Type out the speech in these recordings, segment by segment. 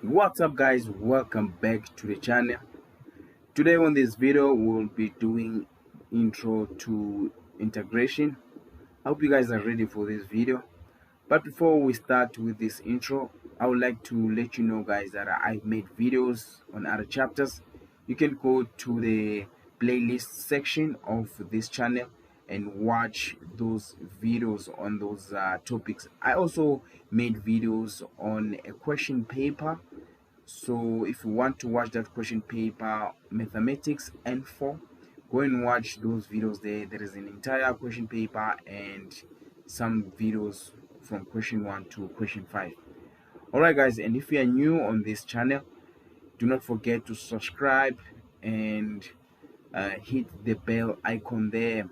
What's up guys, welcome back to the channel. Today on this video we'll be doing intro to integration. I hope you guys are ready for this video, but before we start with this intro, I would like to let you know guys that I've made videos on other chapters. You can go to the playlist section of this channel and watch those videos on those topics. I also made videos on a question paper, so if you want to watch that question paper, mathematics and 4, go and watch those videos there. There is an entire question paper and some videos from question 1 to question 5. Alright guys, and if you are new on this channel, do not forget to subscribe and hit the bell icon there.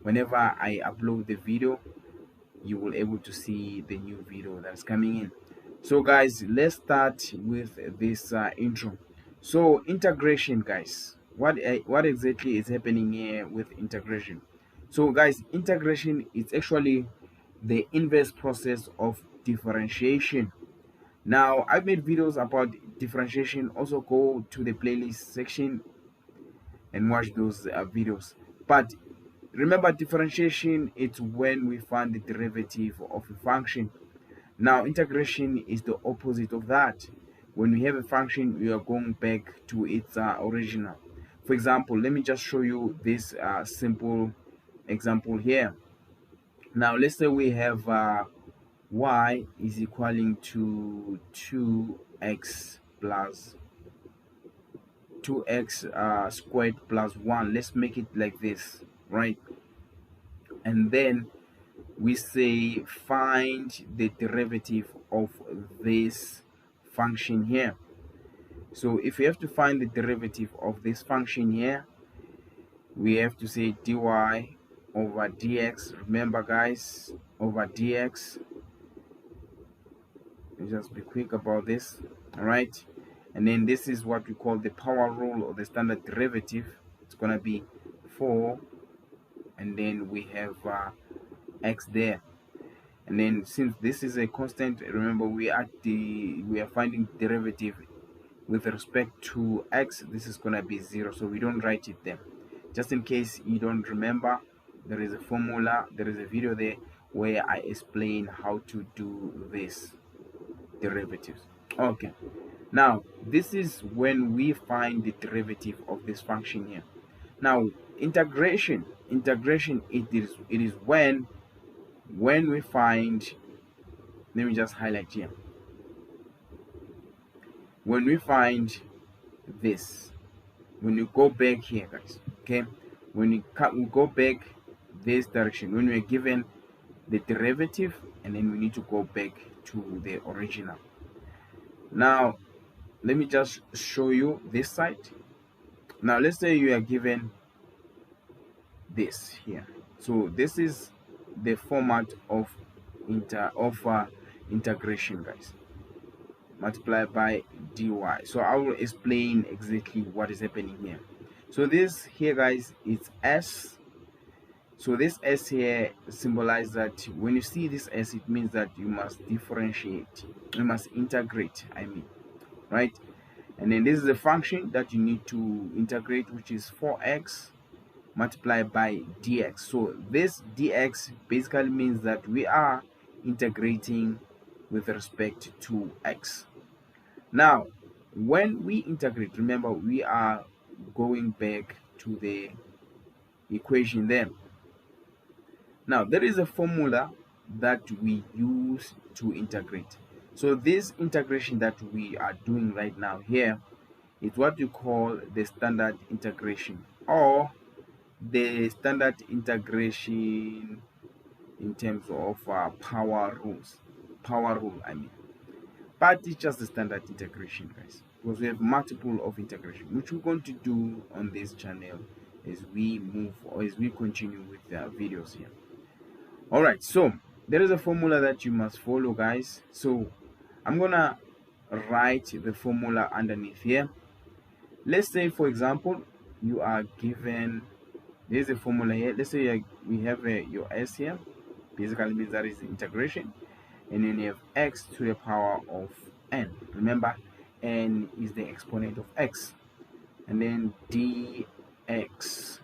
Whenever I upload the video, you will able to see the new video that's coming in. So guys, let's start with this intro. So integration guys, what exactly is happening here with integration? So guys, integration is actually the inverse process of differentiation. Now I've made videos about differentiation. Also go to the playlist section and watch those videos. But remember, differentiation is when we find the derivative of a function. Now integration is the opposite of that. When we have a function, we are going back to its original. For example, let me just show you this simple example here. Now let's say we have y is equaling to 2x plus 2x squared plus 1. Let's make it like this, right? And then we say find the derivative of this function here. So if we have to find the derivative of this function here, we have to say dy over dx. Remember guys, over dx. Just be quick about this. All right, and then this is what we call the power rule or the standard derivative. It's gonna be 4, and then we have x there. And then since this is a constant, remember we are finding derivative with respect to x. This is gonna be 0, so we don't write it there. Just in case you don't remember, there is a formula, there is a video there where I explain how to do this derivatives. Okay, now this is when we find the derivative of this function here. Now integration it is when we find, let me just highlight here, when we find this, when you go back here guys, okay, when we go back this direction, when we're given the derivative, and then we need to go back to the original. Now let me just show you this side. Now let's say you are given this here. So this is the format of integration guys, multiplied by dy. So I will explain exactly what is happening here. So this here guys is s. So this s here symbolizes that when you see this s, it means that you must differentiate, you must integrate, I mean, right? And then this is the function that you need to integrate, which is 4x multiplied by dx. So this dx basically means that we are integrating with respect to x. Now when we integrate, remember we are going back to the equation there. Now there is a formula that we use to integrate. So this integration that we are doing right now here is what you call the standard integration, or the standard integration in terms of power rule, I mean. But it's just the standard integration guys, because we have multiple of integration, which we're going to do on this channel as we move, or as we continue with the videos here. All right, so there is a formula that you must follow guys. So I'm gonna write the formula underneath here. Let's say for example you are given, there's a formula here. Let's say we have your s here, basically means that is integration, and then you have x to the power of n. Remember, n is the exponent of x, and then dx.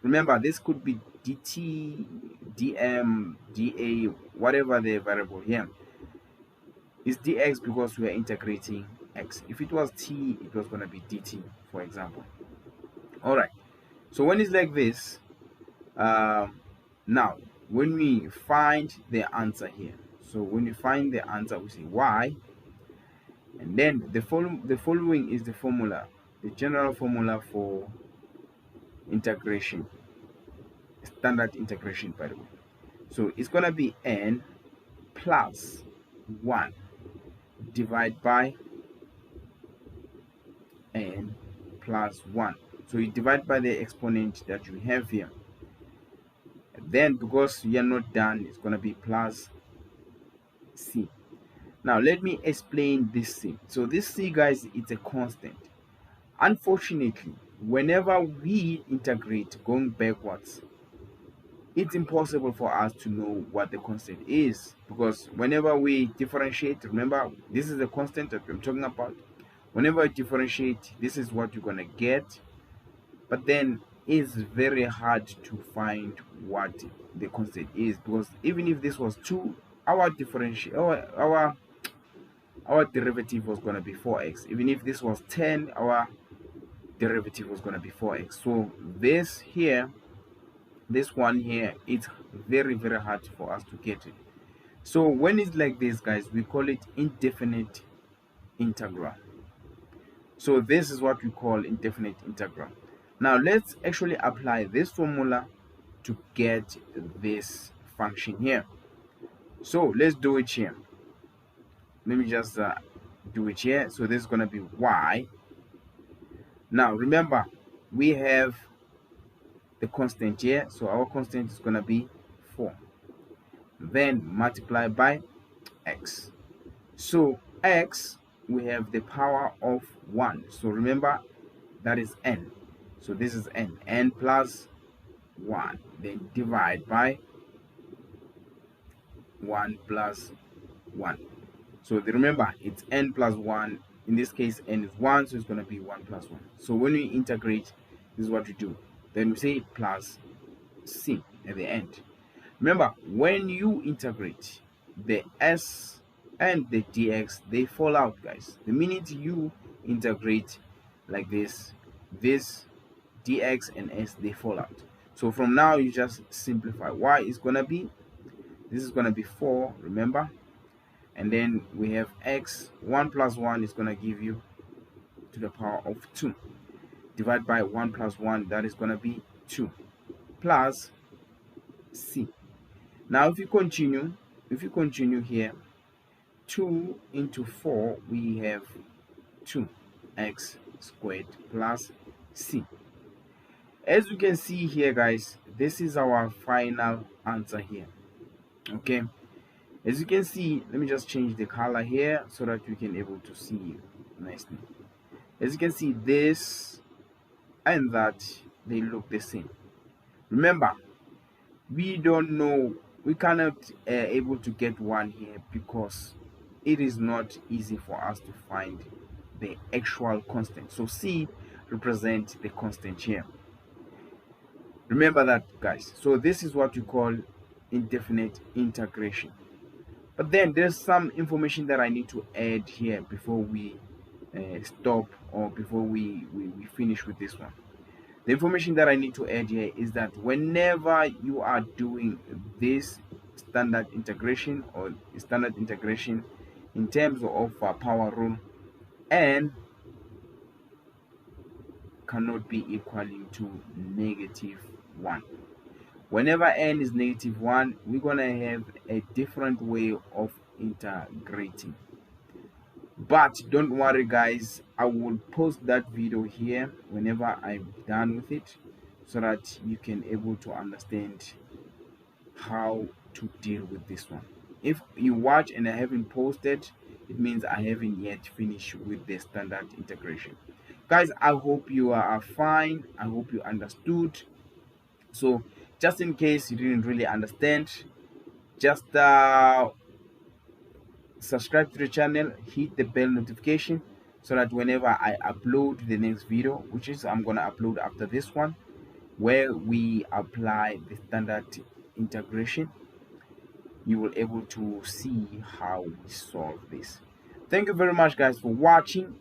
Remember, this could be dt, dm, da, whatever the variable here is. Dx because we are integrating x. If it was t, it was going to be dt, for example. All right, so when it's like this, now when we find the answer here, so when we find the answer, we say y, and then the following is the formula, the general formula for integration, standard integration, by the way. So it's gonna be n plus 1 divided by n plus 1. So you divide by the exponent that you have here. And then because we are not done, it's gonna be plus c. Now let me explain this c. So this c, guys, it's a constant. Unfortunately, whenever we integrate going backwards, it's impossible for us to know what the constant is, because whenever we differentiate, remember this is the constant that I'm talking about. Whenever I differentiate, this is what you're gonna get, but then it's very hard to find what the constant is, because even if this was 2, our differentiate, our derivative was gonna be 4x. Even if this was 10, our derivative was gonna be 4x. So this here, this one here, it's very hard for us to get it. So when it's like this, guys, we call it indefinite integral. So this is what we call indefinite integral. Now let's actually apply this formula to get this function here. So let's do it here. Let me just do it here. So this is going to be y. Now remember, we have the constant here, so our constant is going to be 4, then multiply by x. So x, we have the power of 1, so remember that is n, so this is n plus 1, then divide by 1 plus 1. So remember, it's n plus 1. In this case, n is 1, so it's going to be 1 plus 1. So when we integrate, this is what we do. Then we say plus c at the end. Remember, when you integrate, the s and the dx, they fall out, guys. The minute you integrate like this dx and s, they fall out. So from now, you just simplify. Y is going to be, this is going to be 4, remember? And then we have x, 1 plus 1 is going to give you to the power of 2. Divide by 1 plus 1, that is going to be 2, plus c. Now if you continue here, 2 into 4, we have 2x squared plus c. As you can see here, guys, this is our final answer here. Okay, as you can see, let me just change the color here so that you can able to see nicely. As you can see, this and that, they look the same. Remember, we don't know, we cannot able to get one here because it is not easy for us to find the actual constant. So c represents the constant here. Remember that, guys. So this is what you call indefinite integration. But then there's some information that I need to add here before we stop, or before we finish with this one. The information that I need to add here is that whenever you are doing this standard integration or standard integration in terms of power rule, n cannot be equaling to -1. Whenever n is -1, we're gonna have a different way of integrating. But don't worry, guys, I will post that video here whenever I'm done with it, so that you can able to understand how to deal with this one. If you watch and I haven't posted, it means I haven't yet finished with the standard integration. Guys, I hope you are fine. I hope you understood. So just in case you didn't really understand, just subscribe to the channel, hit the bell notification so that whenever I upload the next video, which is I'm gonna upload after this one, where we apply the standard integration, you will able to see how we solve this. Thank you very much guys for watching.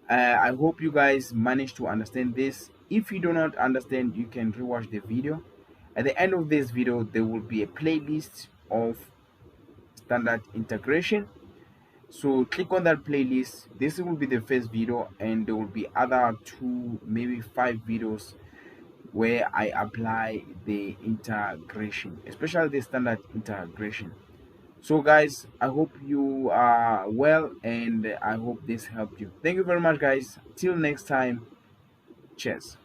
I hope you guys managed to understand this. If you do not understand, you can rewatch the video. At the end of this video, there will be a playlist of standard integration. So click on that playlist. This will be the first video, and there will be other 2, maybe 5 videos where I apply the integration, especially the standard integration. So guys, I hope you are well, and I hope this helped you. Thank you very much guys. Till next time, cheers.